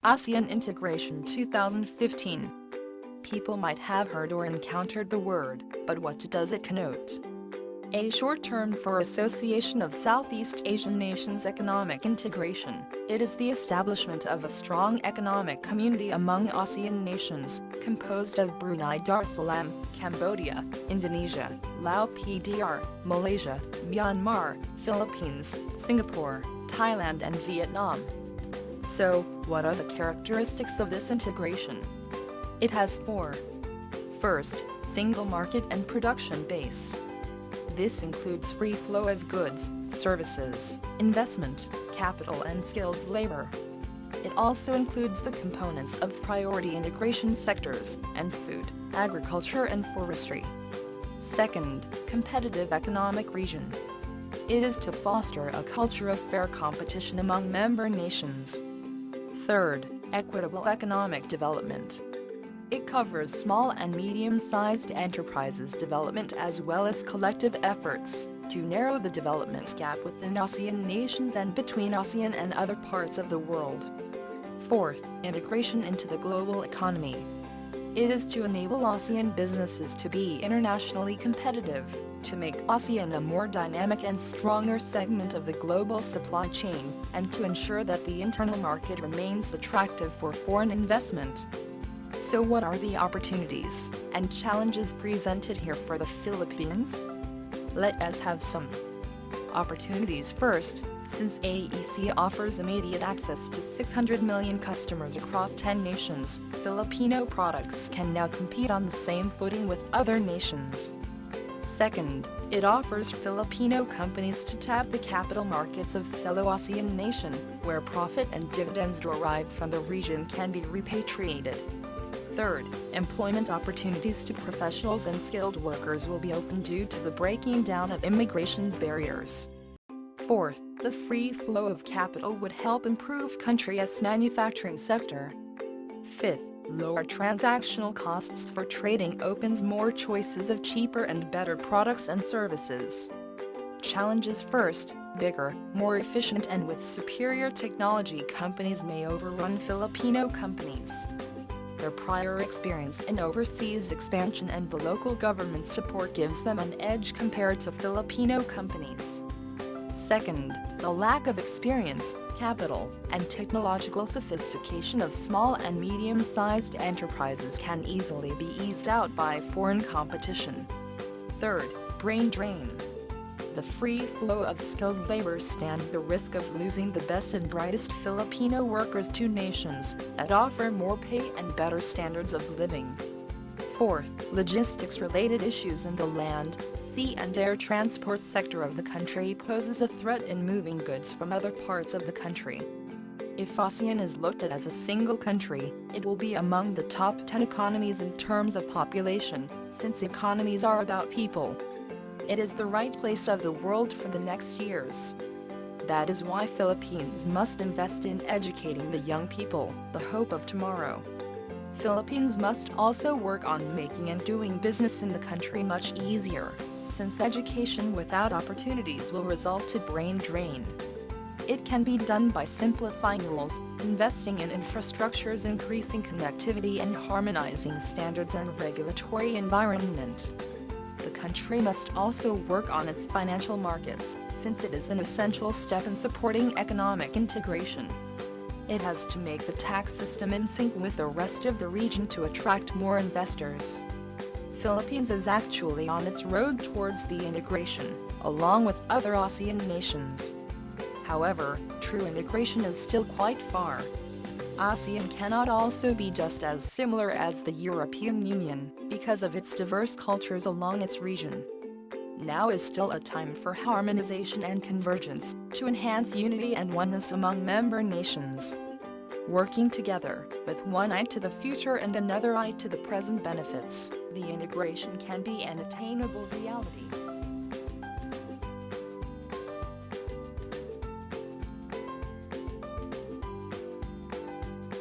ASEAN Integration 2015. People might have heard or encountered the word, but what does it connote? A short term for Association of Southeast Asian Nations Economic Integration, it is the establishment of a strong economic community among ASEAN nations, composed of Brunei Darussalam, Cambodia, Indonesia, Laos PDR, Malaysia, Myanmar, Philippines, Singapore, Thailand and Vietnam. So, what are the characteristics of this integration? It has four. First, single market and production base. This includes free flow of goods, services, investment, capital and skilled labor. It also includes the components of priority integration sectors, and food, agriculture and forestry. Second, competitive economic region. It is to foster a culture of fair competition among member nations. Third, equitable economic development. It covers small and medium-sized enterprises development as well as collective efforts to narrow the development gap within ASEAN nations and between ASEAN and other parts of the world. Fourth, integration into the global economy. It is to enable ASEAN businesses to be internationally competitive, to make ASEAN a more dynamic and stronger segment of the global supply chain, and to ensure that the internal market remains attractive for foreign investment. So what are the opportunities and challenges presented here for the Philippines? Let us have some opportunities first. Since AEC offers immediate access to 600 million customers across 10 nations, Filipino products can now compete on the same footing with other nations. Second, it offers Filipino companies to tap the capital markets of fellow ASEAN nations, where profit and dividends derived from the region can be repatriated. Third, employment opportunities to professionals and skilled workers will be open due to the breaking down of immigration barriers. Fourth, the free flow of capital would help improve country's manufacturing sector. Fifth, lower transactional costs for trading opens more choices of cheaper and better products and services. Challenges first, bigger, more efficient and with superior technology companies may overrun Filipino companies. Their prior experience in overseas expansion and the local government support gives them an edge compared to Filipino companies. Second, the lack of experience, capital, and technological sophistication of small and medium-sized enterprises can easily be eased out by foreign competition. Third, brain drain. The free flow of skilled labor stands the risk of losing the best and brightest Filipino workers to nations that offer more pay and better standards of living. Fourth, logistics-related issues in the land, sea and air transport sector of the country poses a threat in moving goods from other parts of the country. If ASEAN is looked at as a single country, it will be among the top 10 economies in terms of population, since economies are about people. It is the right place of the world for the next years. That is why Philippines must invest in educating the young people, the hope of tomorrow. Philippines must also work on making and doing business in the country much easier, since education without opportunities will result to brain drain. It can be done by simplifying rules, investing in infrastructures, increasing connectivity and harmonizing standards and regulatory environment. The country must also work on its financial markets, since it is an essential step in supporting economic integration. It has to make the tax system in sync with the rest of the region to attract more investors. Philippines is actually on its road towards the integration, along with other ASEAN nations. However, true integration is still quite far. ASEAN cannot also be just as similar as the European Union, because of its diverse cultures along its region. Now is still a time for harmonization and convergence, to enhance unity and oneness among member nations. Working together, with one eye to the future and another eye to the present benefits, the integration can be an attainable reality.